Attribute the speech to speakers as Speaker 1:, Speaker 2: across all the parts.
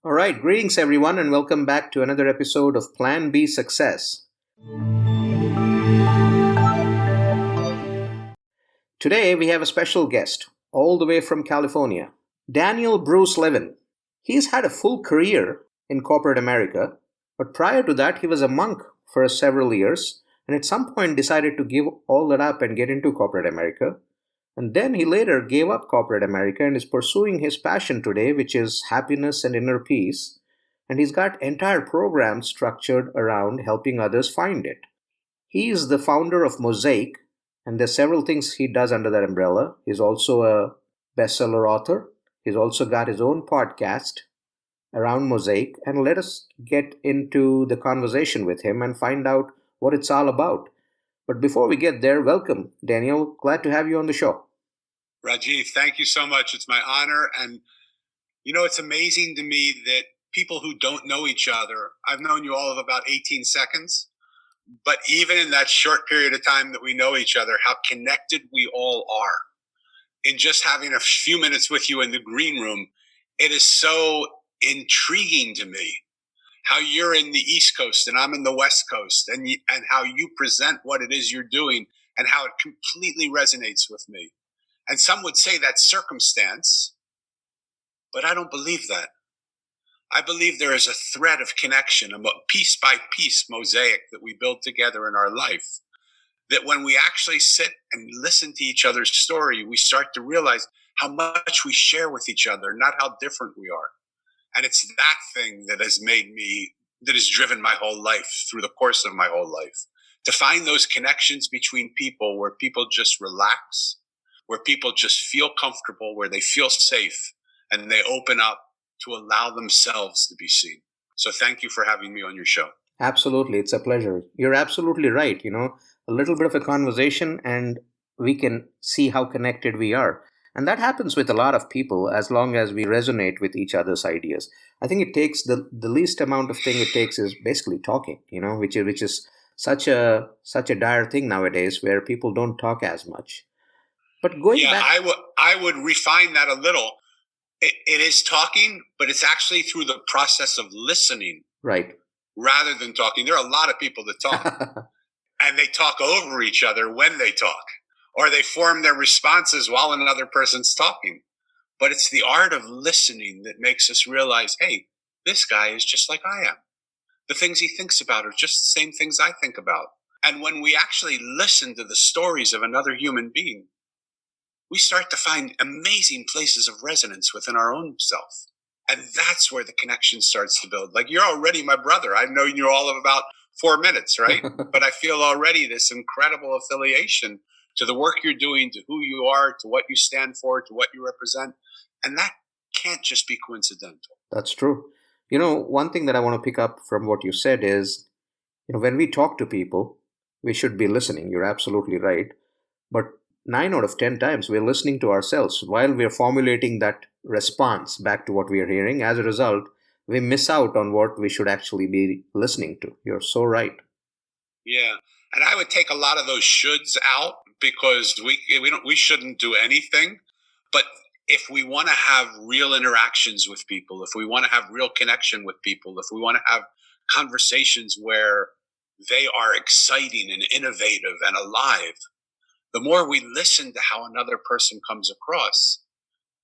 Speaker 1: All right, greetings everyone, and welcome back to another episode of Plan B Success. Today we have a special guest, all the way from California, Daniel Bruce Levin. He's had a full career in corporate America, but prior to that, he was a monk for several years, and at some point decided to give all that up and get into corporate America. And then he later gave up corporate America and is pursuing his passion today, which is happiness and inner peace. And he's got entire programs structured around helping others find it. He is the founder of Mosaic, and there's several things he does under that umbrella. He's also a bestseller author. He's also got his own podcast around Mosaic. And let us get into the conversation with him and find out what it's all about. But before we get there, welcome, Daniel. Glad to have you on the show.
Speaker 2: Rajiv, thank you so much. It's my honor. And, it's amazing to me that people who don't know each other, I've known you all of about 18 seconds, but even in that short period of time that we know each other, how connected we all are. In just having a few minutes with you in the green room, it is so intriguing to me how you're in the East Coast and I'm in the West Coast, and how you present what it is you're doing and how it completely resonates with me. And some would say that's circumstance, but I don't believe that. I believe there is a thread of connection, a piece by piece mosaic that we build together in our life, that when we actually sit and listen to each other's story, we start to realize how much we share with each other, not how different we are. And it's that thing that has driven my whole life through the course of my whole life, to find those connections between people where people just relax, where people just feel comfortable, where they feel safe, and they open up to allow themselves to be seen. So thank you for having me on your show.
Speaker 1: Absolutely. It's a pleasure. You're absolutely right. A little bit of a conversation and we can see how connected we are. And that happens with a lot of people as long as we resonate with each other's ideas. I think it takes the least amount of thing it takes is basically talking, which is such a dire thing nowadays where people don't talk as much. But going back,
Speaker 2: I would refine that a little. It is talking, but it's actually through the process of listening,
Speaker 1: right?
Speaker 2: Rather than talking. There are a lot of people that talk, and they talk over each other when they talk, or they form their responses while another person's talking. But it's the art of listening that makes us realize, hey, this guy is just like I am. The things he thinks about are just the same things I think about. And when we actually listen to the stories of another human being, we start to find amazing places of resonance within our own self. And that's where the connection starts to build. Like, you're already my brother. I've known you all of about 4 minutes, right? But I feel already this incredible affiliation to the work you're doing, to who you are, to what you stand for, to what you represent. And that can't just be coincidental.
Speaker 1: That's true. One thing that I want to pick up from what you said is, when we talk to people, we should be listening. You're absolutely right. But 9 out of 10 times we're listening to ourselves while we're formulating that response back to what we are hearing. As a result, we miss out on what we should actually be listening to. You're so right.
Speaker 2: Yeah. And I would take a lot of those shoulds out, because we shouldn't do anything. But if we want to have real interactions with people, if we want to have real connection with people, if we want to have conversations where they are exciting and innovative and alive, the more we listen to how another person comes across,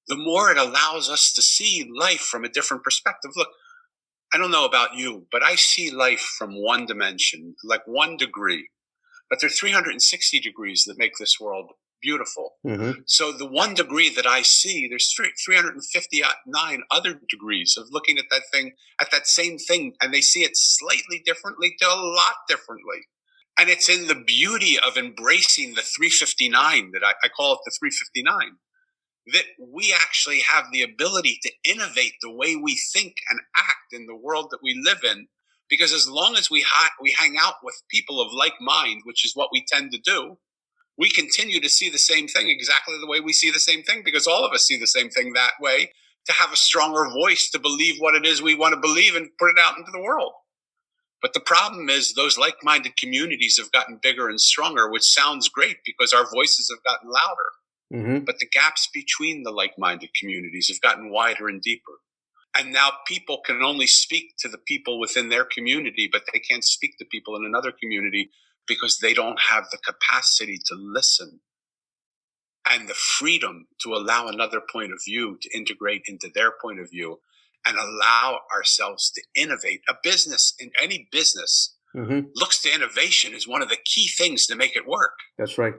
Speaker 2: the more it allows us to see life from a different perspective. Look, I don't know about you, but I see life from one dimension, like 1 degree. But there are 360 degrees that make this world beautiful.
Speaker 1: Mm-hmm.
Speaker 2: So the 1 degree that I see, there's 359 other degrees of looking at that thing, at that same thing, and they see it slightly differently to a lot differently. And it's in the beauty of embracing the 359, that I call it the 359, that we actually have the ability to innovate the way we think and act in the world that we live in. Because as long as we hang out with people of like mind, which is what we tend to do, we continue to see the same thing exactly the way we see the same thing, because all of us see the same thing that way, to have a stronger voice to believe what it is we want to believe and put it out into the world. But the problem is those like-minded communities have gotten bigger and stronger, which sounds great because our voices have gotten louder.
Speaker 1: Mm-hmm.
Speaker 2: But the gaps between the like-minded communities have gotten wider and deeper. And now people can only speak to the people within their community, but they can't speak to people in another community because they don't have the capacity to listen and the freedom to allow another point of view to integrate into their point of view and allow ourselves to innovate. A business, in any business, looks to innovation as one of the key things to make it work.
Speaker 1: That's right.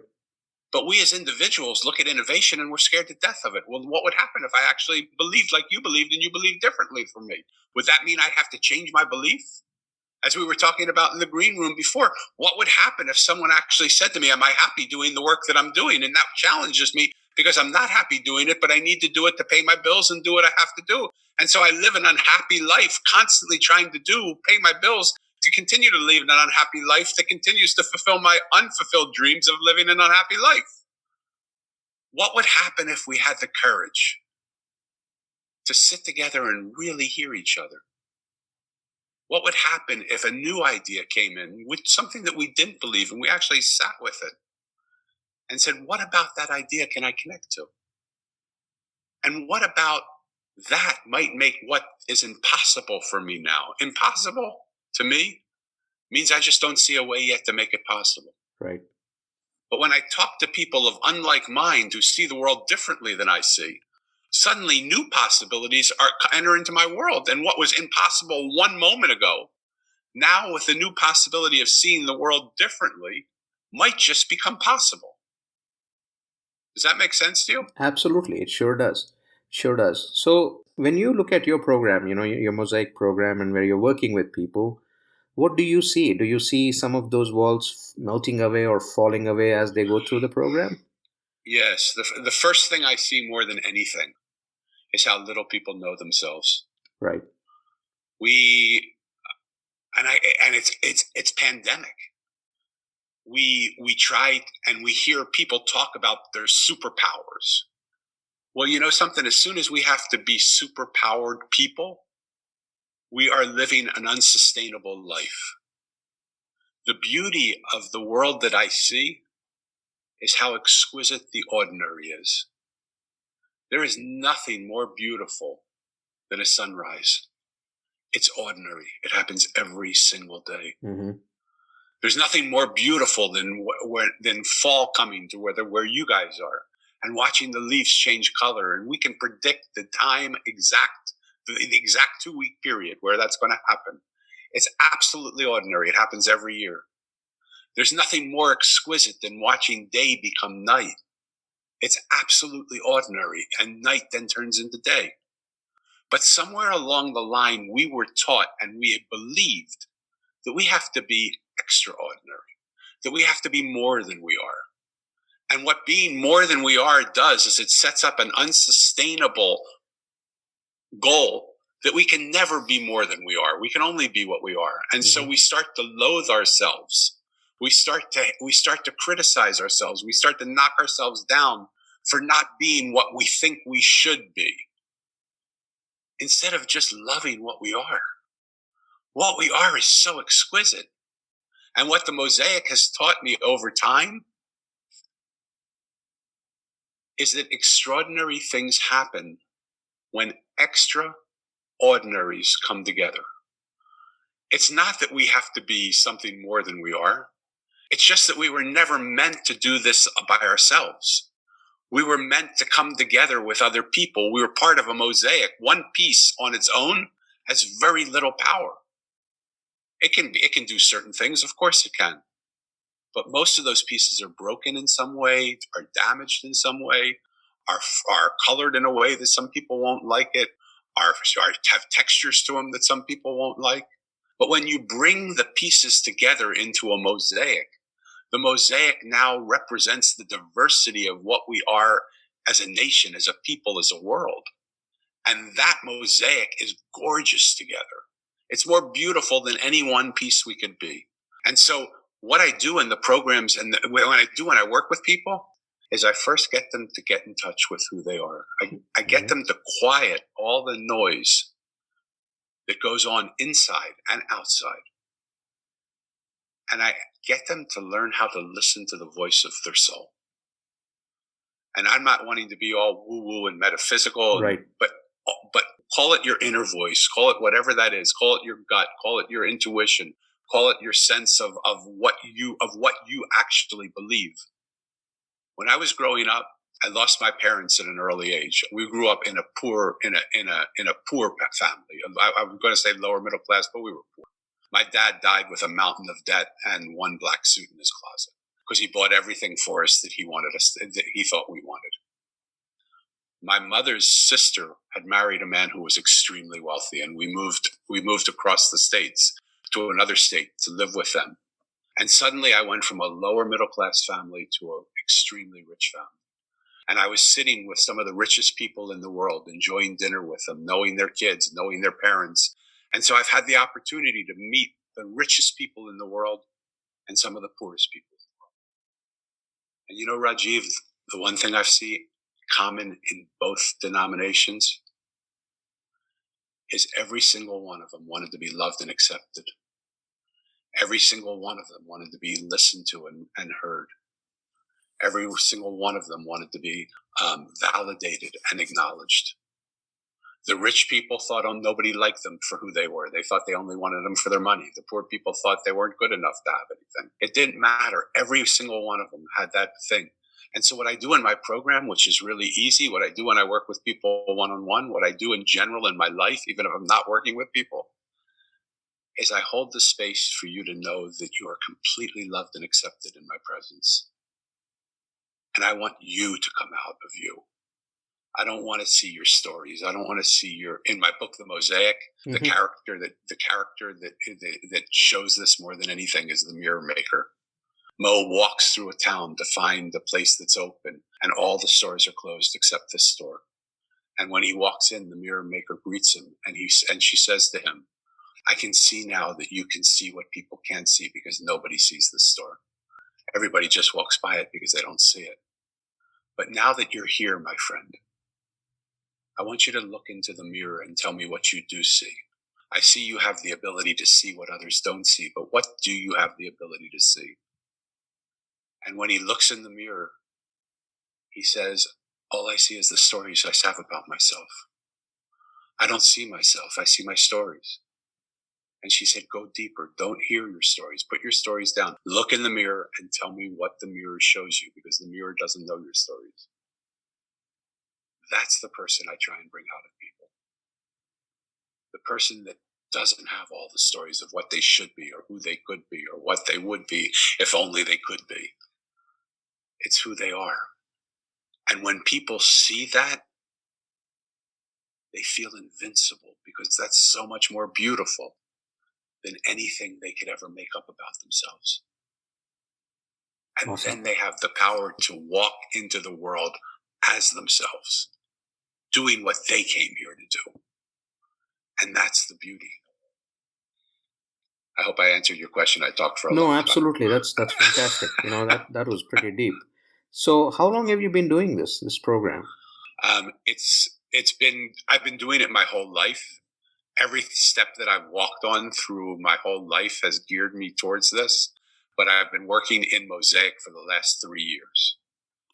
Speaker 2: But we as individuals look at innovation and we're scared to death of it. Well, what would happen if I actually believed like you believed and you believed differently from me? Would that mean I'd have to change my belief? As we were talking about in the green room before, what would happen if someone actually said to me, am I happy doing the work that I'm doing? And that challenges me because I'm not happy doing it, but I need to do it to pay my bills and do what I have to do. And so I live an unhappy life, constantly trying to pay my bills, to continue to live an unhappy life that continues to fulfill my unfulfilled dreams of living an unhappy life. What would happen if we had the courage to sit together and really hear each other? What would happen if a new idea came in with something that we didn't believe and we actually sat with it and said, what about that idea can I connect to? And what about that might make what is impossible for me now? Impossible to me means I just don't see a way yet to make it possible.
Speaker 1: Right.
Speaker 2: But when I talk to people of unlike mind who see the world differently than I see, suddenly new possibilities enter into my world. And what was impossible one moment ago, now with the new possibility of seeing the world differently, might just become possible. Does that make sense to you?
Speaker 1: Absolutely. It sure does. Sure does. So when you look at your program, your Mosaic program, and where you're working with people, what do you see? Do you see some of those walls melting away or falling away as they go through the program?
Speaker 2: Yes. The first thing I see more than anything is how little people know themselves.
Speaker 1: Right.
Speaker 2: It's pandemic. We try and we hear people talk about their superpowers. Well, you know something? As soon as we have to be superpowered people, we are living an unsustainable life. The beauty of the world that I see is how exquisite the ordinary is. There is nothing more beautiful than a sunrise. It's ordinary. It happens every single day.
Speaker 1: Mm-hmm.
Speaker 2: There's nothing more beautiful than fall coming to where you guys are and watching the leaves change color. And we can predict the exact 2-week period where that's going to happen. It's absolutely ordinary. It happens every year. There's nothing more exquisite than watching day become night. It's absolutely ordinary, and night then turns into day. But somewhere along the line, we were taught and we believed that we have to be extraordinary, that we have to be more than we are. And what being more than we are does is it sets up an unsustainable goal that we can never be more than we are. We can only be what we are. And so we start to loathe ourselves. We start to criticize ourselves. We start to knock ourselves down for not being what we think we should be, instead of just loving what we are. What we are is so exquisite. And what the Mosaic has taught me over time is that extraordinary things happen when extraordinaries come together. It's not that we have to be something more than we are. It's just that we were never meant to do this by ourselves. We were meant to come together with other people. We were part of a mosaic. One piece on its own has very little power. It can do certain things, of course it can. But most of those pieces are broken in some way, are damaged in some way, are colored in a way that some people won't like it, have textures to them that some people won't like. But when you bring the pieces together into a mosaic, the mosaic now represents the diversity of what we are as a nation, as a people, as a world. And that mosaic is gorgeous together. It's more beautiful than any one piece we could be. And so what I do in the programs and when I work with people is I first get them to get in touch with who they are. I get them to quiet all the noise that goes on inside and outside. And I get them to learn how to listen to the voice of their soul. And I'm not wanting to be all woo-woo and metaphysical,
Speaker 1: right,
Speaker 2: but but call it your inner voice, call it whatever that is, call it your gut, call it your intuition, call it your sense of what you actually believe. When I was growing up, I lost my parents at an early age. We grew up in a poor family. I was going to say lower middle class, but we were poor. My dad died with a mountain of debt and one black suit in his closet because he bought everything for us that he thought we wanted. My mother's sister had married a man who was extremely wealthy, and we moved across the states to another state to live with them. And suddenly I went from a lower middle class family to an extremely rich family. And I was sitting with some of the richest people in the world, enjoying dinner with them, knowing their kids, knowing their parents. And so I've had the opportunity to meet the richest people in the world and some of the poorest people in the world. And you know, Rajiv, the one thing I've seen common in both denominations is every single one of them wanted to be loved and accepted. Every single one of them wanted to be listened to and heard. Every single one of them wanted to be validated and acknowledged. The rich people thought nobody liked them for who they were. They thought they only wanted them for their money. The poor people thought they weren't good enough to have anything. It didn't matter. Every single one of them had that thing. And so what I do in my program, which is really easy, what I do when I work with people one-on-one, what I do in general in my life, even if I'm not working with people, is I hold the space for you to know that you are completely loved and accepted in my presence. And I want you to come out of you. I don't want to see your stories. I don't want to see in my book, The Mosaic, the character that shows this more than anything is the mirror maker. Mo walks through a town to find the place that's open, and all the stores are closed except this store. And when he walks in, the mirror maker greets him, and she says to him, I can see now that you can see what people can't see because nobody sees this store. Everybody just walks by it because they don't see it. But now that you're here, my friend, I want you to look into the mirror and tell me what you do see. I see you have the ability to see what others don't see, but what do you have the ability to see? And when he looks in the mirror, he says, all I see is the stories I have about myself. I don't see myself. I see my stories. And she said, go deeper. Don't hear your stories. Put your stories down. Look in the mirror and tell me what the mirror shows you, because the mirror doesn't know your stories. That's the person I try and bring out of people. The person that doesn't have all the stories of what they should be or who they could be or what they would be if only they could be. It's who they are. And when people see that, they feel invincible because that's so much more beautiful than anything they could ever make up about themselves. And
Speaker 1: Awesome.
Speaker 2: Then they have the power to walk into the world as themselves, doing what they came here to do. And that's the beauty. I hope I answered your question. I talked for a long time.
Speaker 1: No, absolutely. That's fantastic. That was pretty deep. So how long have you been doing this program?
Speaker 2: I've been doing it my whole life. Every step that I've walked on through my whole life has geared me towards this. But I've been working in Mosaic for the last 3 years.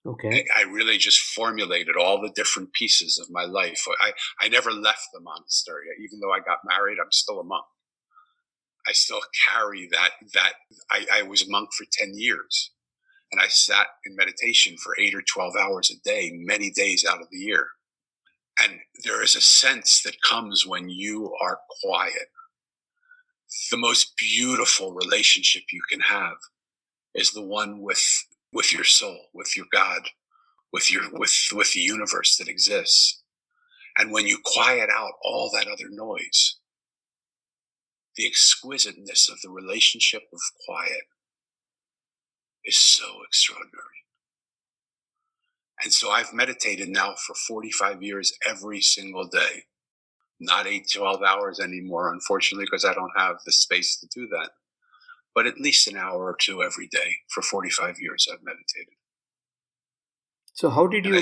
Speaker 1: Okay.
Speaker 2: I really just formulated all the different pieces of my life. I never left the monastery. Even though I got married, I'm still a monk. I still carry that I was a monk for 10 years. And I sat in meditation for 8 or 12 hours a day, many days out of the year. And there is a sense that comes when you are quiet. The most beautiful relationship you can have is the one with your soul, with your God, with the universe that exists. And when you quiet out all that other noise, the exquisiteness of the relationship of quiet is so extraordinary. And so I've meditated now for 45 years every single day. Not 8, 12 hours anymore, unfortunately, because I don't have the space to do that. But at least an hour or two every day for 45 years I've meditated.
Speaker 1: So how did you...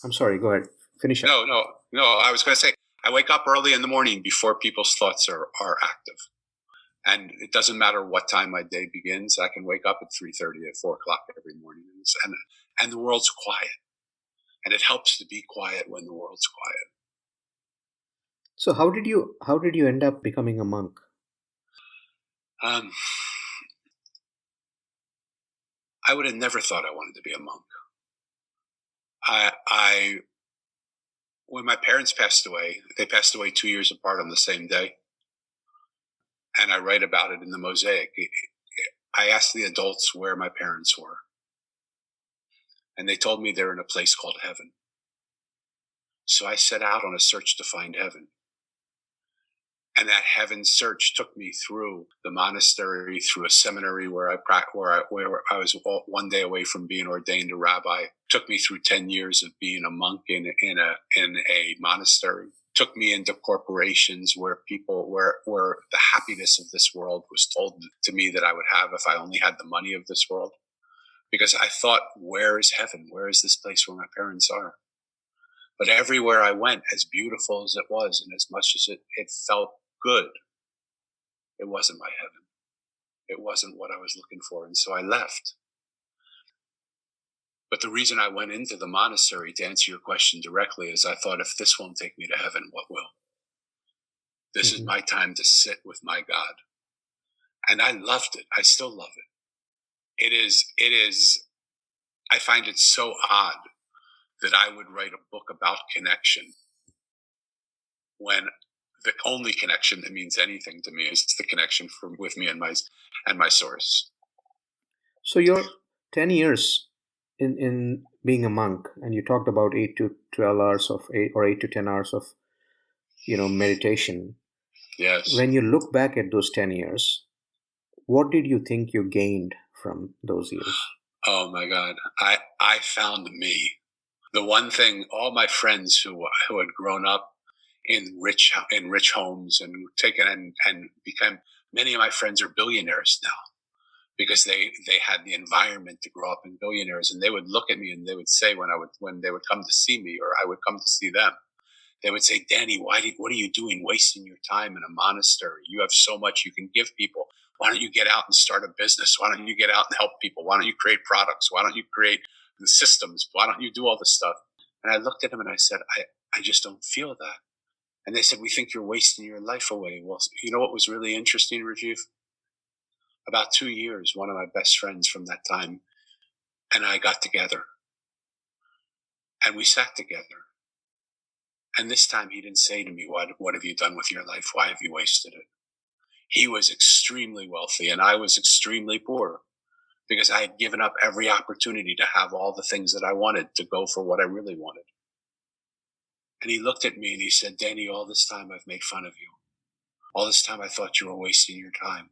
Speaker 1: I'm sorry, go ahead. Finish up.
Speaker 2: No, I was going to say, I wake up early in the morning before people's thoughts are active. And it doesn't matter what time my day begins. I can wake up at 3:30, at 4 o'clock every morning. And the world's quiet. And it helps to be quiet when the world's quiet.
Speaker 1: So how did you end up becoming a monk?
Speaker 2: Um, I would have never thought I wanted to be a monk. I when my parents passed away, they passed away 2 years apart on the same day, and I write about it in the Mosaic. I asked the adults where my parents were, and they told me they're in a place called heaven. So I set out on a search to find heaven. And that heaven search took me through the monastery, through a seminary where I was one day away from being ordained a rabbi. Took me through 10 years of being a monk in a monastery. Took me into corporations where the happiness of this world was told to me that I would have if I only had the money of this world. Because I thought, where is heaven? Where is this place where my parents are? But everywhere I went, as beautiful as it was, and as much as it felt good, it wasn't my heaven. It wasn't what I was looking for. And so I left. But the reason I went into the monastery, to answer your question directly, is I thought, if this won't take me to heaven, what will? This is my time to sit with my God. And I loved it. I still love it. It is, I find it so odd that I would write a book about connection when the only connection that means anything to me is the connection with me and my source.
Speaker 1: So your 10 years in being a monk, and you talked about 8 to 12 hours of 8 to 10 hours of meditation.
Speaker 2: Yes.
Speaker 1: When you look back at those 10 years, what did you think you gained from those years?
Speaker 2: Oh my God. I found me. The one thing, all my friends who had grown up in rich homes and become, many of my friends are billionaires now, because they had the environment to grow up in billionaires. And they would look at me and they would say, when they would come to see me, or I would come to see them, they would say, Danny, what are you doing wasting your time in a monastery? You have so much you can give people. Why don't you get out and start a business? Why don't you get out and help people? Why don't you create products? Why don't you create the systems? Why don't you do all this stuff? And I looked at them and I said, I just don't feel that. And they said, we think you're wasting your life away. Well, you know what was really interesting, Rajiv? About 2 years, one of my best friends from that time and I got together. And we sat together. And this time he didn't say to me, what have you done with your life? Why have you wasted it? He was extremely wealthy and I was extremely poor, because I had given up every opportunity to have all the things that I wanted, to go for what I really wanted. And he looked at me and he said, Danny, all this time I've made fun of you. All this time I thought you were wasting your time.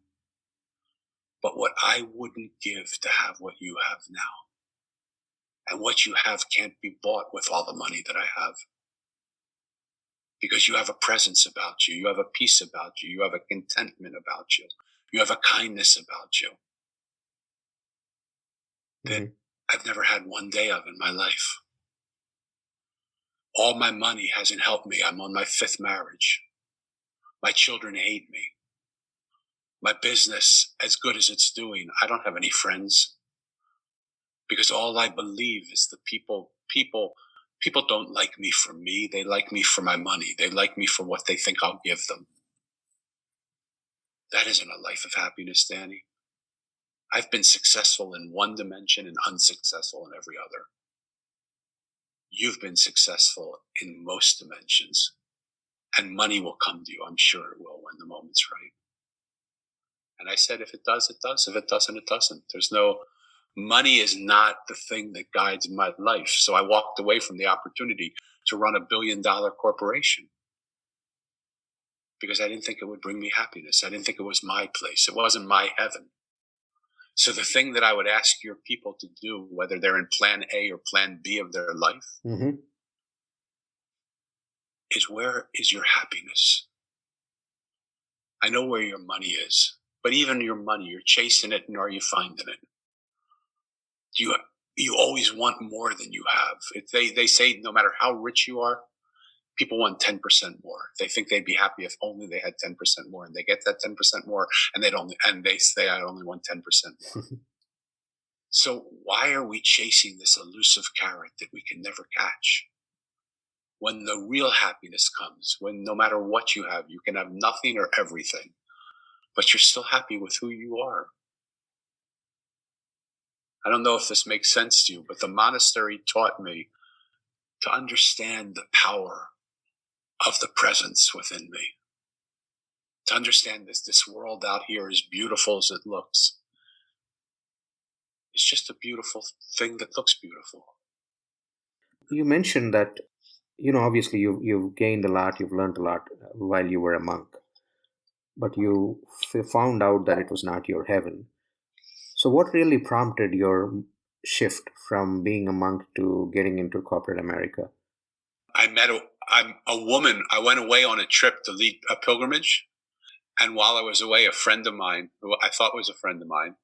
Speaker 2: But what I wouldn't give to have what you have now. And what you have can't be bought with all the money that I have. Because you have a presence about you. You have a peace about you. You have a contentment about you. You have a kindness about you that I've never had one day of in my life. All my money hasn't helped me. I'm on my 5th marriage. My children hate me. My business, as good as it's doing, I don't have any friends. Because all I believe is the people don't like me for me. They like me for my money. They like me for what they think I'll give them. That isn't a life of happiness, Danny. I've been successful in one dimension and unsuccessful in every other. You've been successful in most dimensions. And money will come to you. I'm sure it will when the moment's right. And I said, if it does, it does. If it doesn't, it doesn't. Money is not the thing that guides my life. So I walked away from the opportunity to run $1 billion corporation because I didn't think it would bring me happiness. I didn't think it was my place. It wasn't my heaven. So the thing that I would ask your people to do, whether they're in plan A or plan B of their life, is, where is your happiness? I know where your money is, but even your money, you're chasing it, and are you finding it? You always want more than you have. They say no matter how rich you are, people want 10% more. They think they'd be happy if only they had 10% more, and they get that 10% more, and they say I only want 10% more. So why are we chasing this elusive carrot that we can never catch? when the real happiness comes, when no matter what you have, you can have nothing or everything, but you're still happy with who you are. I don't know if this makes sense to you, but the monastery taught me to understand the power of the presence within me. To understand this world out here, as beautiful as it looks, it's just a beautiful thing that looks beautiful.
Speaker 1: You mentioned that, obviously you've gained a lot, you've learned a lot while you were a monk, but you found out that it was not your heaven. So what really prompted your shift from being a monk to getting into corporate America?
Speaker 2: I'm a woman. I went away on a trip to lead a pilgrimage. And while I was away, a friend of mine, who I thought was a friend of mine,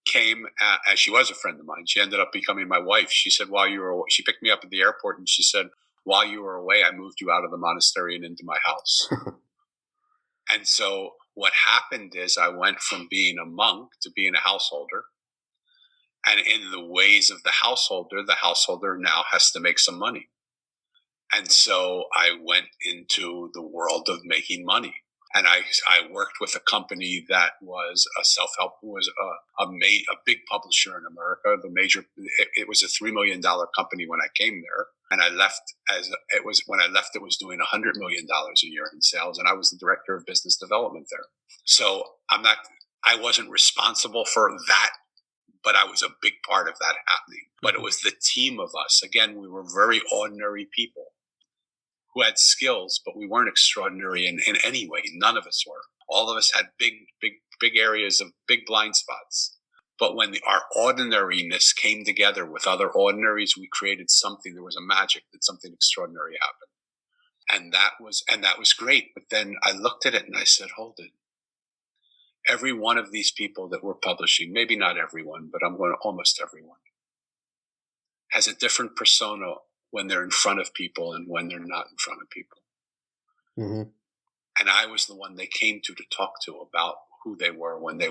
Speaker 2: came, as she was a friend of mine. She ended up becoming my wife. She said, she picked me up at the airport and she said, while you were away, I moved you out of the monastery and into my house. And so what happened is I went from being a monk to being a householder. And in the ways of the householder now has to make some money. And so I went into the world of making money. And I worked with a company that was a self-help, who was a big publisher in America. It was a $3 million company when I came there. And I left it was doing $100 million a year in sales. And I was the director of business development there. So I wasn't responsible for that, but I was a big part of that happening. But it was the team of us. Again, we were very ordinary people who had skills, but we weren't extraordinary in any way. None of us were. All of us had big areas of big blind spots. But when our ordinariness came together with other ordinaries, we created something. There was a magic that something extraordinary happened. And that was great. But then I looked at it and I said, hold it. Every one of these people that we're publishing, maybe not everyone, but I'm going to almost everyone, has a different persona when they're in front of people and when they're not in front of people.
Speaker 1: Mm-hmm.
Speaker 2: And I was the one they came to talk to about who they were when they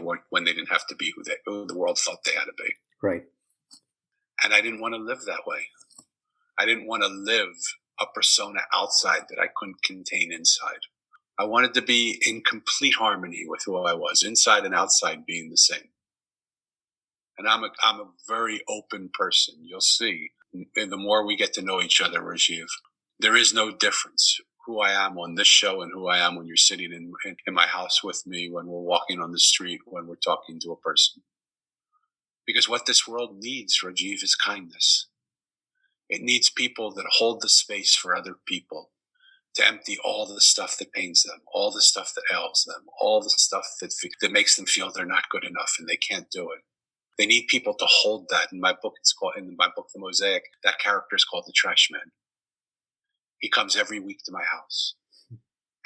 Speaker 2: didn't have to be who the world thought they had to be.
Speaker 1: Right.
Speaker 2: And I didn't want to live that way. I didn't want to live a persona outside that I couldn't contain inside. I wanted to be in complete harmony with who I was, inside and outside being the same. And I'm a very open person. You'll see. And the more we get to know each other, Rajiv, there is no difference who I am on this show and who I am when you're sitting in my house with me, when we're walking on the street, when we're talking to a person. Because what this world needs, Rajiv, is kindness. It needs people that hold the space for other people, to empty all the stuff that pains them, all the stuff that ails them, all the stuff that makes them feel they're not good enough and they can't do it. They need people to hold that. In my book, The Mosaic, that character is called the Trash Man. He comes every week to my house.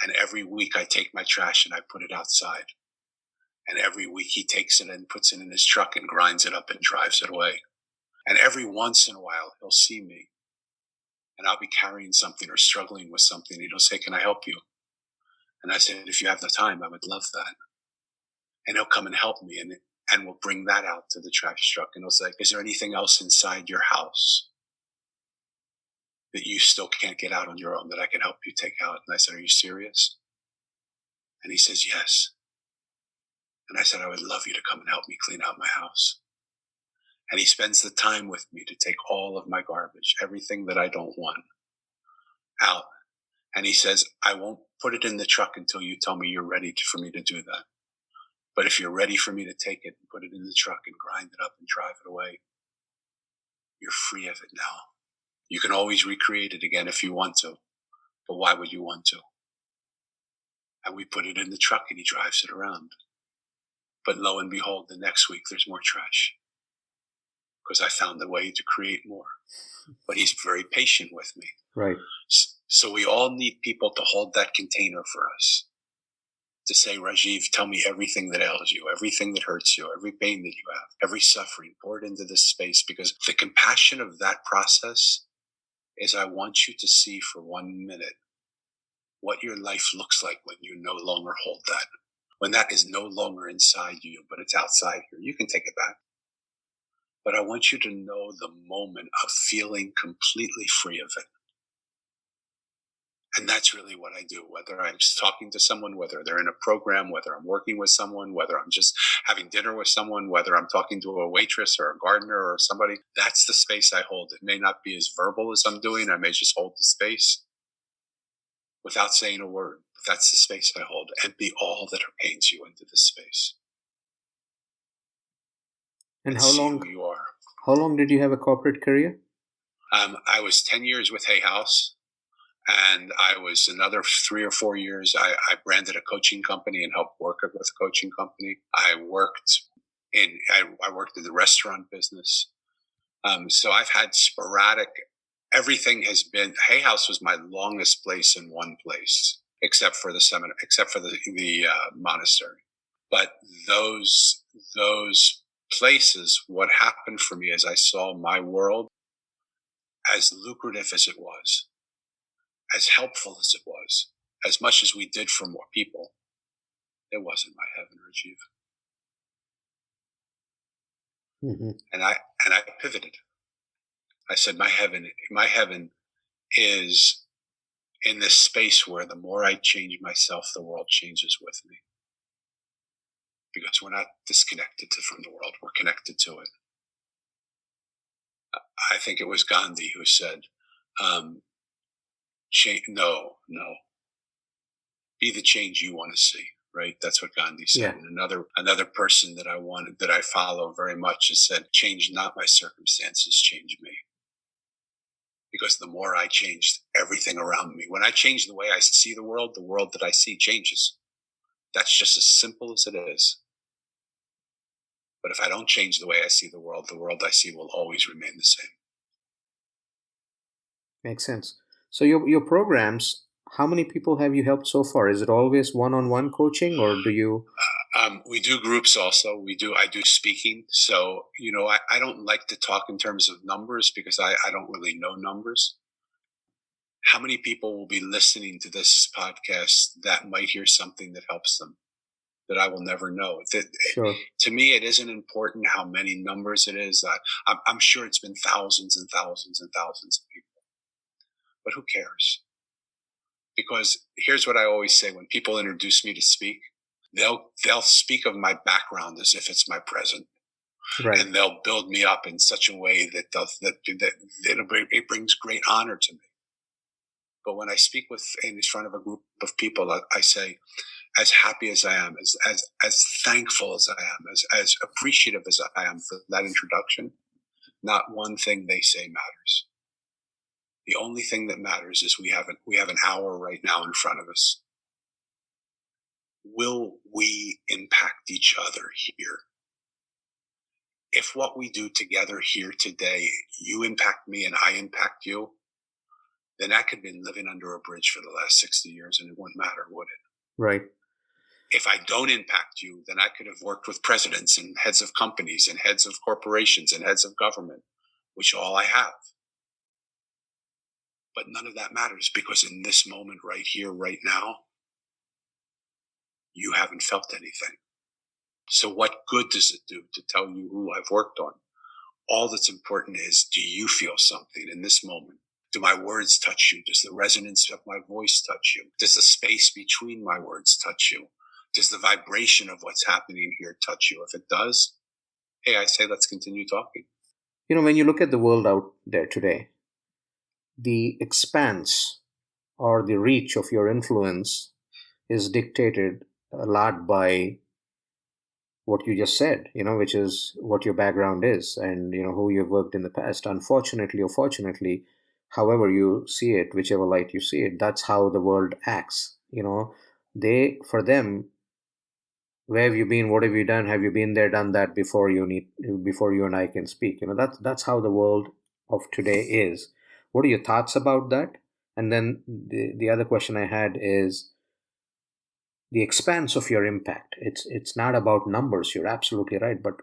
Speaker 2: And every week I take my trash and I put it outside. And every week he takes it and puts it in his truck and grinds it up and drives it away. And every once in a while he'll see me. And I'll be carrying something or struggling with something. And he'll say, can I help you? And I said, if you have the time, I would love that. And he'll come and help me. And we'll bring that out to the trash truck. And he'll say, is there anything else inside your house that you still can't get out on your own that I can help you take out? And I said, are you serious? And he says, yes. And I said, I would love you to come and help me clean out my house. And he spends the time with me to take all of my garbage, everything that I don't want, out. And he says, I won't put it in the truck until you tell me you're ready for me to do that. But if you're ready for me to take it and put it in the truck and grind it up and drive it away, you're free of it now. You can always recreate it again if you want to. But why would you want to? And we put it in the truck and he drives it around. But lo and behold, the next week there's more trash. Because I found a way to create more. But he's very patient with me.
Speaker 1: Right.
Speaker 2: So we all need people to hold that container for us. To say, Rajiv, tell me everything that ails you, everything that hurts you, every pain that you have, every suffering, pour it into this space. Because the compassion of that process is I want you to see for 1 minute what your life looks like when you no longer hold that. When that is no longer inside you, but it's outside here. You can take it back. But I want you to know the moment of feeling completely free of it. And that's really what I do, whether I'm just talking to someone, whether they're in a program, whether I'm working with someone, whether I'm just having dinner with someone, whether I'm talking to a waitress or a gardener or somebody. That's the space I hold. It may not be as verbal as I'm doing. I may just hold the space without saying a word. But that's the space I hold. And be all that paints you into this space.
Speaker 1: And
Speaker 2: see who you are.
Speaker 1: How long did you have a corporate career?
Speaker 2: I was 10 years with Hay House. And I was another 3 or 4 years. I branded a coaching company and helped work with a coaching company. I worked in the restaurant business. So I've had sporadic. Everything has been. Hay House was my longest place in one place, except for the seminary, except for the monastery. But those places, what happened for me is I saw my world, as lucrative as it was, as helpful as it was, as much as we did for more people, it wasn't my heaven, Rajiv.
Speaker 1: Mm-hmm.
Speaker 2: And I pivoted. I said, my heaven is in this space where the more I change myself, the world changes with me. Because we're not disconnected from the world, we're connected to it. I think it was Gandhi who said, no. Be the change you want to see, right? That's what Gandhi said.
Speaker 1: Yeah.
Speaker 2: And another person that I follow very much has said, change not my circumstances, change me. Because the more I changed everything around me, when I change the way I see the world that I see changes. That's just as simple as it is. But if I don't change the way I see the world I see will always remain the same.
Speaker 1: Makes sense. So your programs, how many people have you helped so far? Is it always one-on-one coaching, or do you?
Speaker 2: We do groups also. I do speaking. So, I don't like to talk in terms of numbers because I don't really know numbers. How many people will be listening to this podcast that might hear something that helps them, that I will never know?
Speaker 1: Sure.
Speaker 2: To me, it isn't important how many numbers it is. I'm sure it's been thousands and thousands and thousands of people. But who cares? Because here's what I always say when people introduce me to speak, they'll speak of my background as if it's my present.
Speaker 1: Right.
Speaker 2: And they'll build me up in such a way that it brings great honor to me. But when I speak in front of a group of people, I say, as happy as I am, as thankful as I am, as appreciative as I am for that introduction, not one thing they say matters. The only thing that matters is we have an hour right now in front of us. Will we impact each other here? If what we do together here today, you impact me and I impact you, then I could have been living under a bridge for the last 60 years and it wouldn't matter, would it?
Speaker 1: Right.
Speaker 2: If I don't impact you, then I could have worked with presidents and heads of companies and heads of corporations and heads of government, which all I have. But none of that matters because in this moment right here, right now, you haven't felt anything. So what good does it do to tell you who I've worked on? All that's important is, do you feel something in this moment? Do my words touch you? Does the resonance of my voice touch you? Does the space between my words touch you? Does the vibration of what's happening here touch you? If it does, hey, I say let's continue talking.
Speaker 1: When you look at the world out there today, the expanse or the reach of your influence is dictated a lot by what you just said, which is what your background is and, who you've worked in the past. Unfortunately or fortunately, however you see it, whichever light you see it, that's how the world acts. For them, where have you been? What have you done? Have you been there, done that before you and I can speak? That's how the world of today is. What are your thoughts about that? And then the other question I had is the expanse of your impact. It's not about numbers. You're absolutely right. But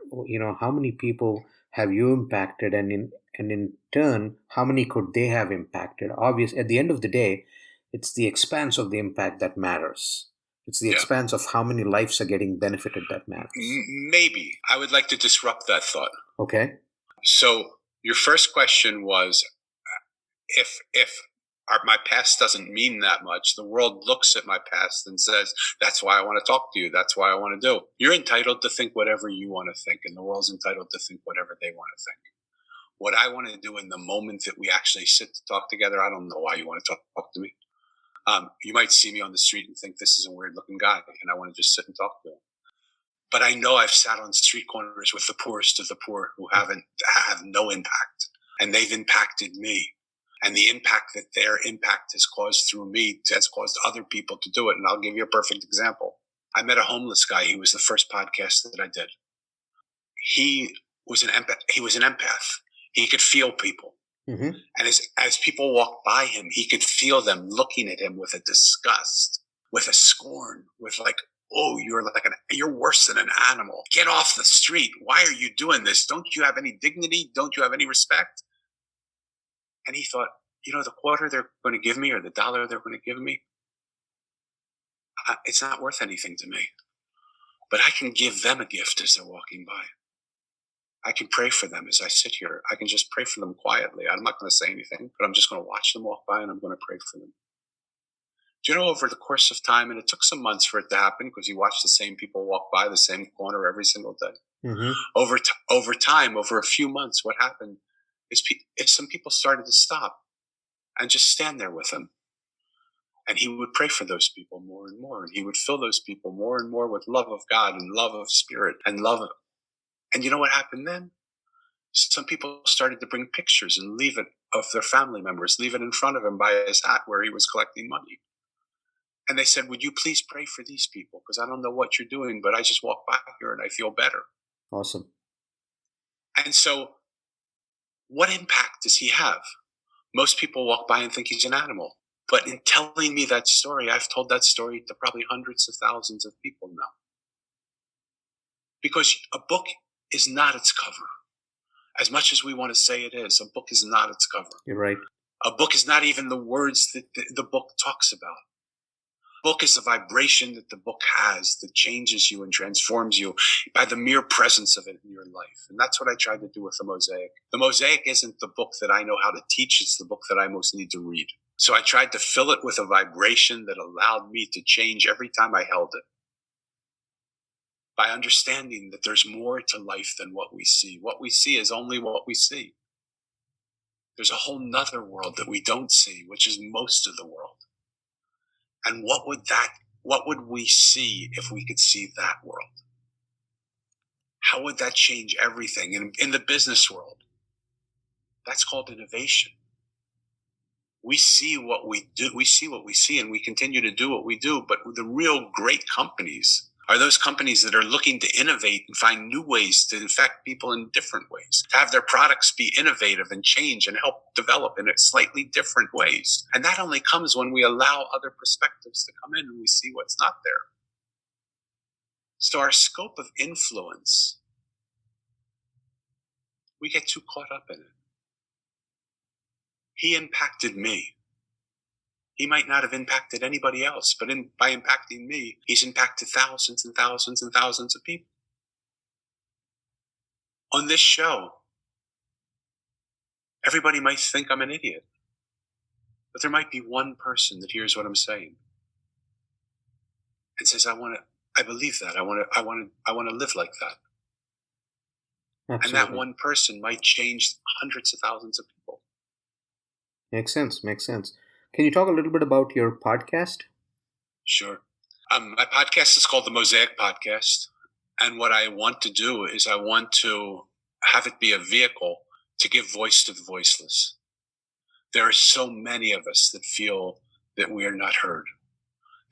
Speaker 1: how many people have you impacted, and in turn, how many could they have impacted? Obviously, at the end of the day, it's the expanse of the impact that matters. It's the expanse of how many lives are getting benefited that matters.
Speaker 2: Maybe. I would like to disrupt that thought.
Speaker 1: Okay.
Speaker 2: So your first question was, if my past doesn't mean that much. The world looks at my past and says, that's why I want to talk to you. That's why I want to do. You're entitled to think whatever you want to think, and the world's entitled to think whatever they want to think. What I want to do in the moment that we actually sit to talk together, I don't know why you want to talk to me. You might see me on the street and think this is a weird looking guy, and I want to just sit and talk to him. But I know I've sat on street corners with the poorest of the poor who have no impact, and they've impacted me. And the impact that their impact has caused through me has caused other people to do it. And I'll give you a perfect example. I met a homeless guy. He was the first podcast that I did. He was an empath. He could feel people. Mm-hmm. And as people walked by him, he could feel them looking at him with a disgust, with a scorn, with like, oh, you're worse than an animal. Get off the street. Why are you doing this? Don't you have any dignity? Don't you have any respect? And he thought, the quarter they're going to give me or the dollar they're going to give me, it's not worth anything to me. But I can give them a gift as they're walking by. I can pray for them as I sit here. I can just pray for them quietly. I'm not going to say anything, but I'm just going to watch them walk by and I'm going to pray for them. Do you know, over the course of time, and it took some months for it to happen because you watch the same people walk by the same corner every single day. Mm-hmm. Over time, over a few months, what happened is some people started to stop and just stand there with him. And he would pray for those people more and more. And he would fill those people more and more with love of God and love of spirit and love of. And you know what happened then? Some people started to bring pictures and leave it of their family members, leave it in front of him by his hat where he was collecting money. And they said, would you please pray for these people? Because I don't know what you're doing, but I just walk by here and I feel better.
Speaker 1: Awesome.
Speaker 2: And so what impact does he have? Most people walk by and think he's an animal. But in telling me that story, I've told that story to probably hundreds of thousands of people now. Because a book is not its cover. As much as we want to say it is, a book is not its cover.
Speaker 1: You're right.
Speaker 2: A book is not even the words that the book talks about. A book is the vibration that the book has that changes you and transforms you by the mere presence of it in your life. And that's what I tried to do with the Mosaic. The Mosaic isn't the book that I know how to teach. It's the book that I most need to read. So I tried to fill it with a vibration that allowed me to change every time I held it. By understanding that there's more to life than what we see. What we see is only what we see. There's a whole nother world that we don't see, which is most of the world. And what would we see if we could see that world? How would that change everything? In the business world, that's called innovation. We see what we do, we see what we see, and we continue to do what we do. But the real great companies are those companies that are looking to innovate and find new ways to affect people in different ways, to have their products be innovative and change and help develop in slightly different ways. And that only comes when we allow other perspectives to come in and we see what's not there. So our scope of influence, we get too caught up in it. He impacted me. He might not have impacted anybody else, but by impacting me, he's impacted thousands and thousands and thousands of people. On this show, everybody might think I'm an idiot, but there might be one person that hears what I'm saying and says, I believe that. I want to live like that. Absolutely. And that one person might change hundreds of thousands of people.
Speaker 1: Makes sense. Can you talk a little bit about your podcast?
Speaker 2: Sure. My podcast is called the Mosaic Podcast. And what I want to do is I want to have it be a vehicle to give voice to the voiceless. There are so many of us that feel that we are not heard.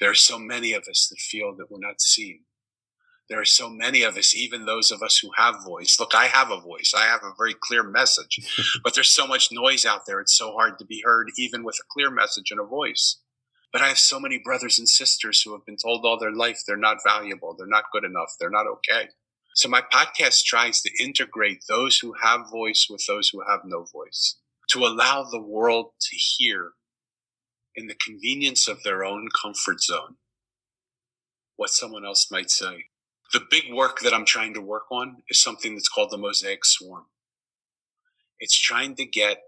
Speaker 2: There are so many of us that feel that we're not seen. There are so many of us, even those of us who have voice. Look, I have a voice. I have a very clear message. But there's so much noise out there. It's so hard to be heard, even with a clear message and a voice. But I have so many brothers and sisters who have been told all their life they're not valuable, they're not good enough, they're not okay. So my podcast tries to integrate those who have voice with those who have no voice, to allow the world to hear in the convenience of their own comfort zone what someone else might say. The big work that I'm trying to work on is something that's called the Mosaic Swarm. It's trying to get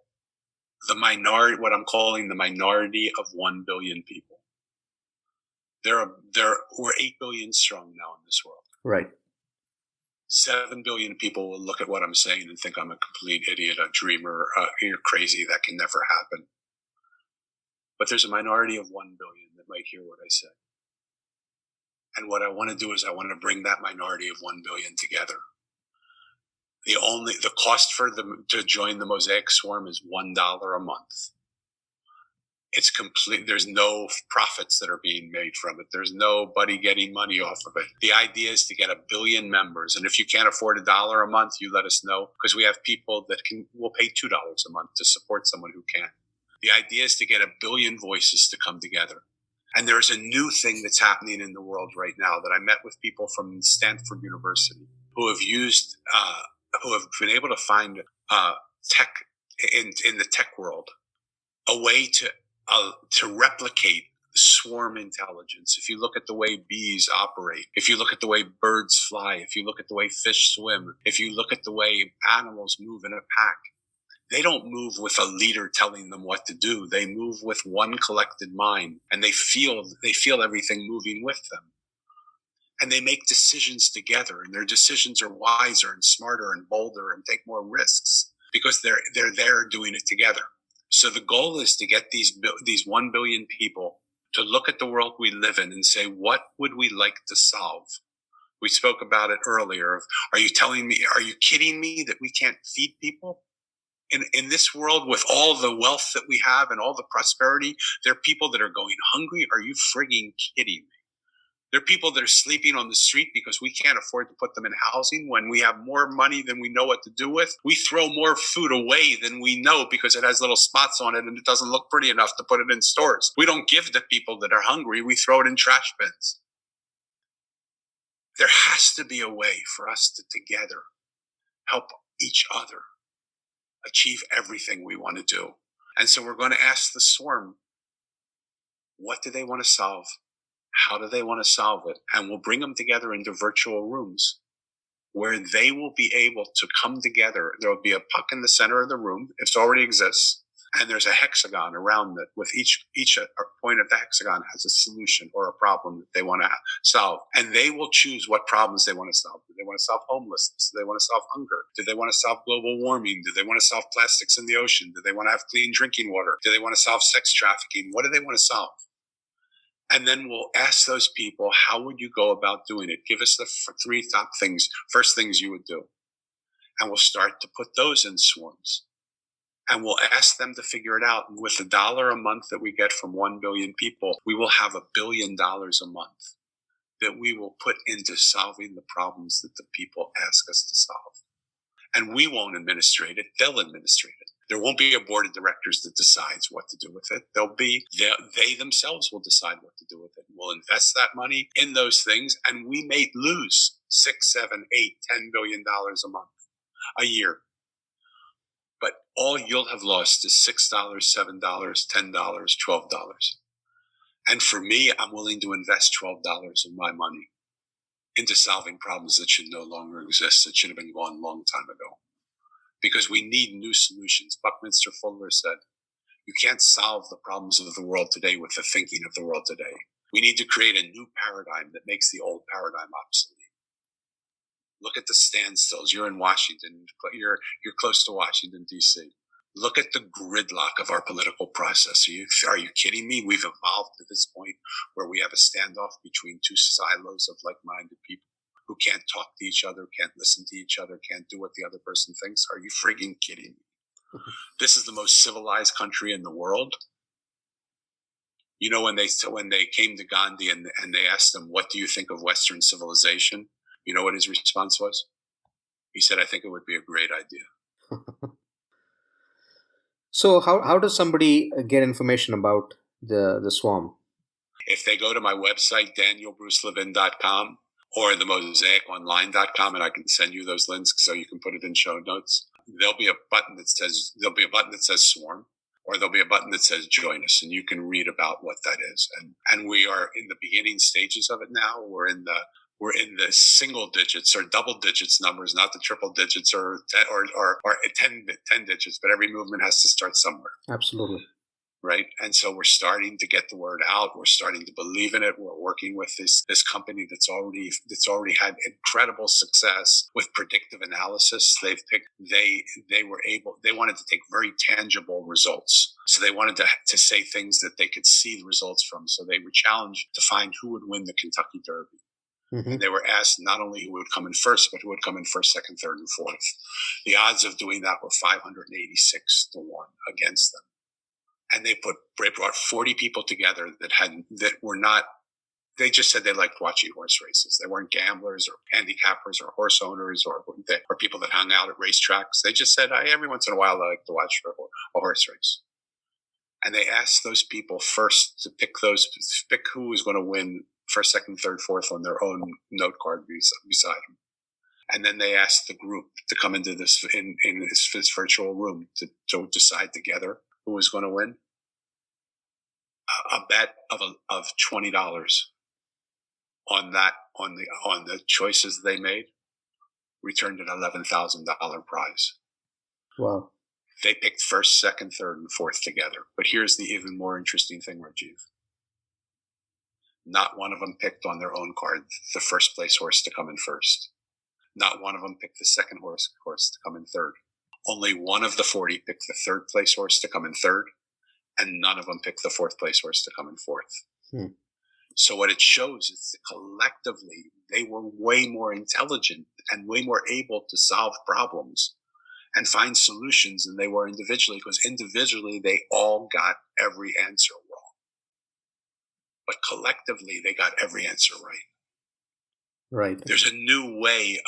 Speaker 2: the minority, what I'm calling the minority of 1 billion people. We're 8 billion strong now in this world.
Speaker 1: Right.
Speaker 2: 7 billion people will look at what I'm saying and think I'm a complete idiot, a dreamer, you're crazy, that can never happen. But there's a minority of 1 billion that might hear what I say. And what I want to do is I want to bring that minority of 1 billion together. The cost for them to join the Mosaic Swarm is $1 a month. It's complete. There's no profits that are being made from it. There's nobody getting money off of it. The idea is to get 1 billion members. And if you can't afford $1 a month, you let us know, because we have people that will pay $2 a month to support someone who can. The idea is to get 1 billion voices to come together. And there's a new thing that's happening in the world right now that I met with people from Stanford University who have used, who have been able to find tech in the tech world, a way to replicate swarm intelligence. If you look at the way bees operate, if you look at the way birds fly, if you look at the way fish swim, if you look at the way animals move in a pack, they don't move with a leader telling them what to do. They move with one collected mind, and they feel everything moving with them. And they make decisions together, and their decisions are wiser and smarter and bolder and take more risks because they're there doing it together. So the goal is to get these 1 billion people to look at the world we live in and say, what would we like to solve? We spoke about it earlier. Are you kidding me that we can't feed people? In this world, with all the wealth that we have and all the prosperity, there are people that are going hungry. Are you frigging kidding me? There are people that are sleeping on the street because we can't afford to put them in housing. When we have more money than we know what to do with, we throw more food away than we know because it has little spots on it and it doesn't look pretty enough to put it in stores. We don't give to people that are hungry. We throw it in trash bins. There has to be a way for us to together help each other achieve everything we want to do. And so we're going to ask the swarm, what do they want to solve? How do they want to solve it? And we'll bring them together into virtual rooms where they will be able to come together. There will be a puck in the center of the room. It already exists. And there's a hexagon around it with each point of the hexagon has a solution or a problem that they want to solve. And they will choose what problems they want to solve. Do they want to solve homelessness? Do they want to solve hunger? Do they want to solve global warming? Do they want to solve plastics in the ocean? Do they want to have clean drinking water? Do they want to solve sex trafficking? What do they want to solve? And then we'll ask those people, how would you go about doing it? Give us the 3 top things, first things you would do. And we'll start to put those in swarms. And we'll ask them to figure it out. And with $1 a month that we get from 1 billion people, we will have $1 billion a month that we will put into solving the problems that the people ask us to solve. And we won't administrate it. They'll administrate it. There won't be a board of directors that decides what to do with it. They themselves will decide what to do with it. We'll invest that money in those things, and we may lose $6, $7, $8, $10 billion a month, a year. But all you'll have lost is $6, $7, $10, $12. And for me, I'm willing to invest $12 of my money into solving problems that should no longer exist, that should have been gone a long time ago. Because we need new solutions. Buckminster Fuller said, you can't solve the problems of the world today with the thinking of the world today. We need to create a new paradigm that makes the old paradigm obsolete. Look at the standstills. You're in Washington. You're close to Washington, D.C. Look at the gridlock of our political process. Are you kidding me? We've evolved to this point where we have a standoff between 2 silos of like-minded people who can't talk to each other, can't listen to each other, can't do what the other person thinks. Are you frigging kidding me? This is the most civilized country in the world. You know, when they came to Gandhi and they asked him, what do you think of Western civilization? You know what his response was? He said, I think it would be a great idea.
Speaker 1: So how does somebody get information about the swarm?
Speaker 2: If they go to my website, danielbrucelevin.com, or the mosaiconline.com, and I can send you those links so you can put it in show notes. There'll be a button that says swarm, or there'll be a button that says join us, and you can read about what that is. And we are in the beginning stages of it now. We're in the were in the single digits or double digits numbers, not the triple digits or 10 digits, but every movement has to start somewhere.
Speaker 1: Absolutely.
Speaker 2: Right. And so we're starting to get the word out. We're starting to believe in it. We're working with this company that's already had incredible success with predictive analysis. They wanted to take very tangible results. So they wanted to say things that they could see the results from. So they were challenged to find who would win the Kentucky Derby.
Speaker 1: Mm-hmm.
Speaker 2: And they were asked not only who would come in first, but who would come in first, second, third, and fourth. The odds of doing that were 586 to 1 against them. And they brought 40 people together they just said they liked watching horse races. They weren't gamblers or handicappers or horse owners or people that hung out at racetracks. They just said, every once in a while I like to watch a horse race. And they asked those people first to pick who was going to win first, second, third, fourth on their own note card beside them. And then they asked the group to come into this in this virtual room to decide together who was going to win. A bet of $20 on the choices they made returned an $11,000 prize.
Speaker 1: Wow.
Speaker 2: They picked first, second, third, and fourth together. But here's the even more interesting thing, Rajiv. Not one of them picked on their own card the first place horse to come in first. Not one of them picked the second horse to come in third. Only one of the 40 picked the third place horse to come in third, and none of them picked the fourth place horse to come in fourth. So what it shows is that collectively, they were way more intelligent and way more able to solve problems and find solutions than they were individually, because individually they all got every answer wrong. But collectively, they got every answer right.
Speaker 1: Right.
Speaker 2: There's a new way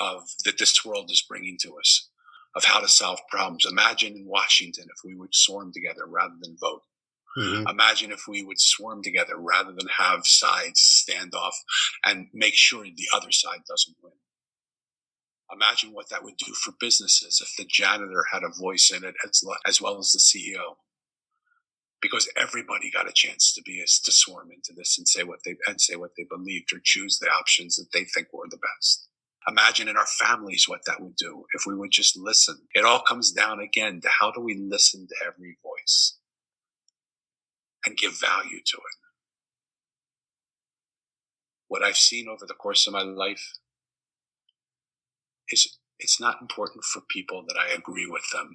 Speaker 2: that this world is bringing to us of how to solve problems. Imagine in Washington if we would swarm together rather than vote. Mm-hmm. Imagine if we would swarm together rather than have sides stand off and make sure the other side doesn't win. Imagine what that would do for businesses if the janitor had a voice in it as well as the CEO. Because everybody got a chance to swarm into this and say what they believed or choose the options that they think were the best. Imagine in our families what that would do if we would just listen. It all comes down again to how do we listen to every voice and give value to it. What I've seen over the course of my life is it's not important for people that I agree with them.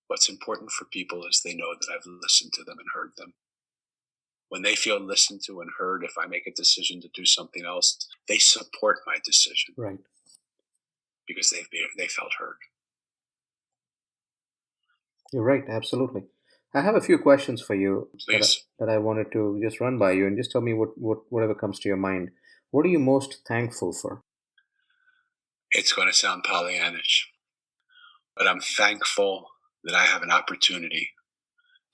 Speaker 2: What's important for people is they know that I've listened to them and heard them. When they feel listened to and heard, if I make a decision to do something else, they support my decision.
Speaker 1: Right.
Speaker 2: Because they felt heard.
Speaker 1: You're right, absolutely. I have a few questions for you that I wanted to just run by you, and just tell me whatever comes to your mind. What are you most thankful for?
Speaker 2: It's going to sound Pollyannish, but I'm thankful that I have an opportunity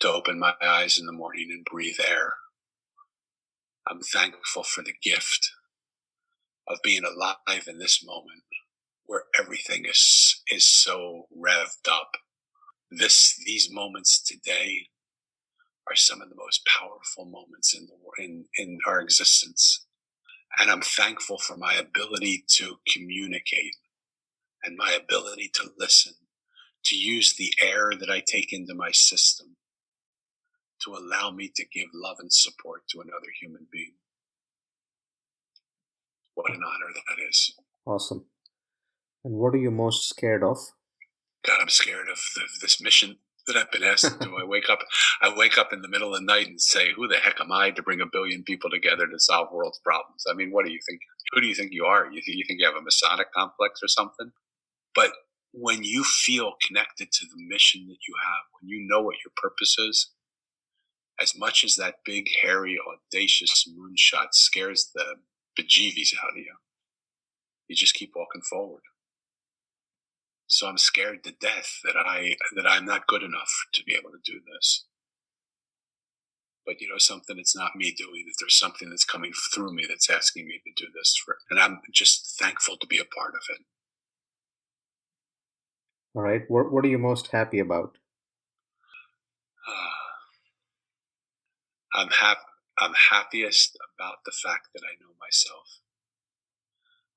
Speaker 2: to open my eyes in the morning and breathe air. I'm thankful for the gift of being alive in this moment where everything is so revved up. These moments today are some of the most powerful moments in our existence. And I'm thankful for my ability to communicate and my ability to listen, to use the air that I take into my system to allow me to give love and support to another human being. What an honor that is.
Speaker 1: Awesome. And what are you most scared of?
Speaker 2: God, I'm scared of this mission that I've been asked to do. I wake up in the middle of the night and say, who the heck am I to bring 1 billion people together to solve world's problems? I mean, what do you think? Who do you think you are? You think you have a Masonic complex or something? But when you feel connected to the mission that you have, when you know what your purpose is, as much as that big, hairy, audacious moonshot scares the bejeebies out of you, you just keep walking forward. So I'm scared to death that I'm not good enough to be able to do this. But you know something, it's not me doing it. There's something that's coming through me that's asking me to do this. And I'm just thankful to be a part of it.
Speaker 1: All right. What are you most happy about?
Speaker 2: I'm happiest about the fact that I know myself.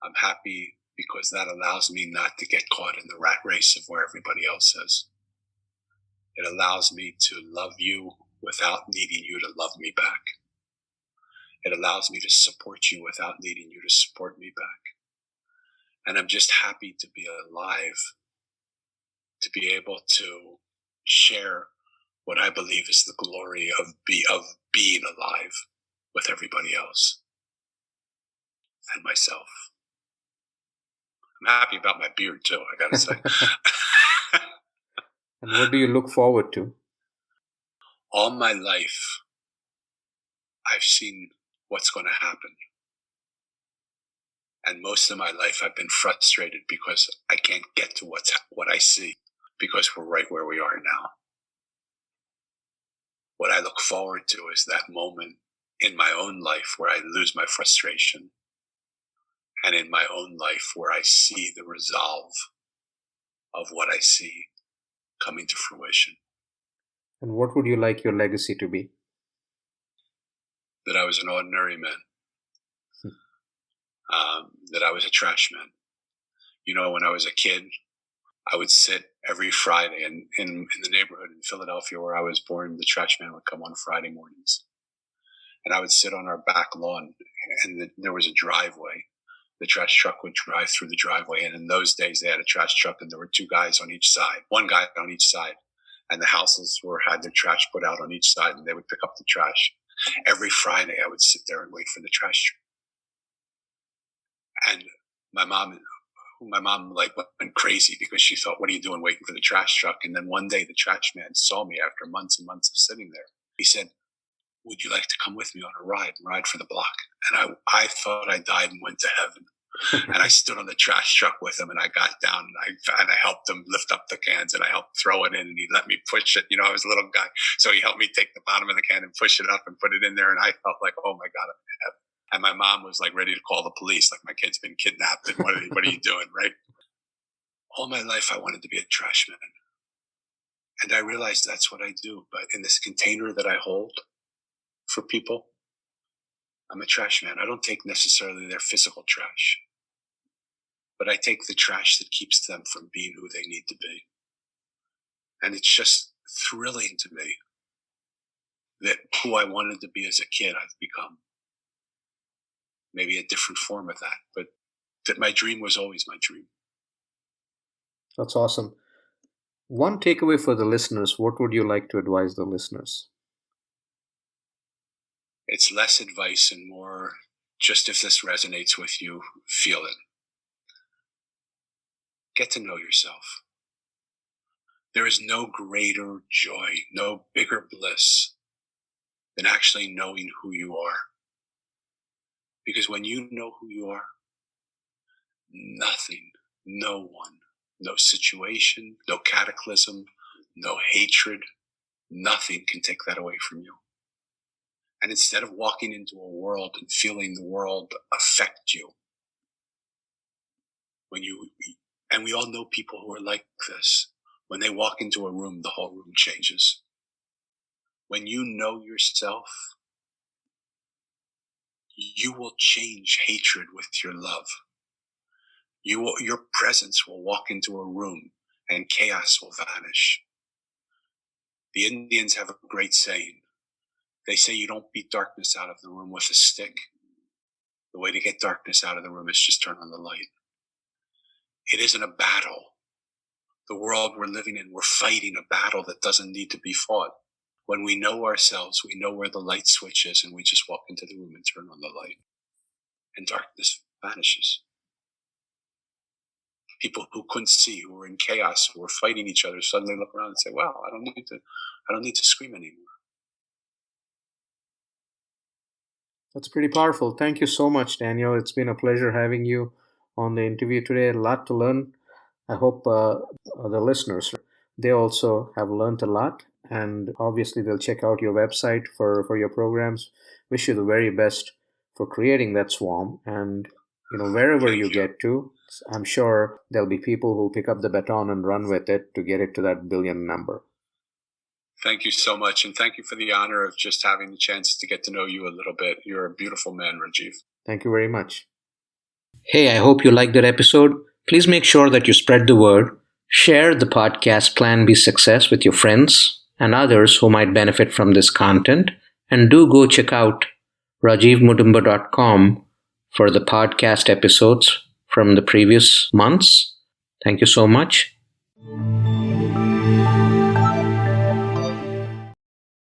Speaker 2: I'm happy because that allows me not to get caught in the rat race of where everybody else is. It allows me to love you without needing you to love me back. It allows me to support you without needing you to support me back. And I'm just happy to be alive, to be able to share what I believe is the glory of being alive with everybody else and myself. I'm happy about my beard too, I gotta say.
Speaker 1: And what do you look forward to?
Speaker 2: All my life, I've seen what's going to happen. And most of my life, I've been frustrated because I can't get to what I see, because we're right where we are now. What I look forward to is that moment in my own life where I lose my frustration, and in my own life where I see the resolve of what I see coming to fruition.
Speaker 1: And what would you like your legacy to be?
Speaker 2: That I was an ordinary man. That I was a trash man. You know, when I was a kid, I would sit every Friday in the neighborhood in Philadelphia where I was born. The trash man would come on Friday mornings. And I would sit on our back lawn, and there was a driveway. The trash truck would drive through the driveway. And in those days, they had a trash truck, and there were two guys on each side, one guy on each side. And the houses had their trash put out on each side, and they would pick up the trash. Every Friday, I would sit there and wait for the trash truck. And my mom went crazy because she thought, what are you doing waiting for the trash truck? And then one day the trash man saw me after months and months of sitting there. He said, would you like to come with me on a ride for the block? And I thought I died and went to heaven. And I stood on the trash truck with him, and I got down and I helped him lift up the cans, and I helped throw it in, and he let me push it. You know, I was a little guy. So he helped me take the bottom of the can and push it up and put it in there. And I felt like, oh my God, I'm in heaven. And my mom was like ready to call the police, like my kid's been kidnapped, and what are you doing, right? All my life I wanted to be a trash man. And I realized that's what I do. But in this container that I hold for people, I'm a trash man. I don't take necessarily their physical trash, but I take the trash that keeps them from being who they need to be. And it's just thrilling to me that who I wanted to be as a kid, I've become. Maybe a different form of that, but that my dream was always my dream.
Speaker 1: That's awesome. One takeaway for the listeners, what would you like to advise the listeners?
Speaker 2: It's less advice and more just if this resonates with you, feel it. Get to know yourself. There is no greater joy, no bigger bliss than actually knowing who you are. Because when you know who you are, nothing, no one, no situation, no cataclysm, no hatred, nothing can take that away from you. And instead of walking into a world and feeling the world affect you, and we all know people who are like this, when they walk into a room, the whole room changes. When you know yourself, you will change hatred with your love. Your presence will walk into a room and chaos will vanish. The Indians have a great saying. They say you don't beat darkness out of the room with a stick. The way to get darkness out of the room is just turn on the light. It isn't a battle. The world we're living in, we're fighting a battle that doesn't need to be fought. When we know ourselves, we know where the light switch is, and we just walk into the room and turn on the light. And darkness vanishes. People who couldn't see, who were in chaos, who were fighting each other, suddenly look around and say, wow, I don't need to scream anymore.
Speaker 1: That's pretty powerful. Thank you so much, Daniel. It's been a pleasure having you on the interview today. A lot to learn. I hope the listeners, they also have learned a lot. And obviously, they'll check out your website for your programs. Wish you the very best for creating that swarm. And, wherever you get to, I'm sure there'll be people who pick up the baton and run with it to get it to that billion number.
Speaker 2: Thank you so much. And thank you for the honor of just having the chance to get to know you a little bit. You're a beautiful man, Rajiv.
Speaker 1: Thank you very much. Hey, I hope you liked that episode. Please make sure that you spread the word. Share the podcast Plan B Success with your friends and others who might benefit from this content. And do go check out rajivmudumba.com for the podcast episodes from the previous months. Thank you so much.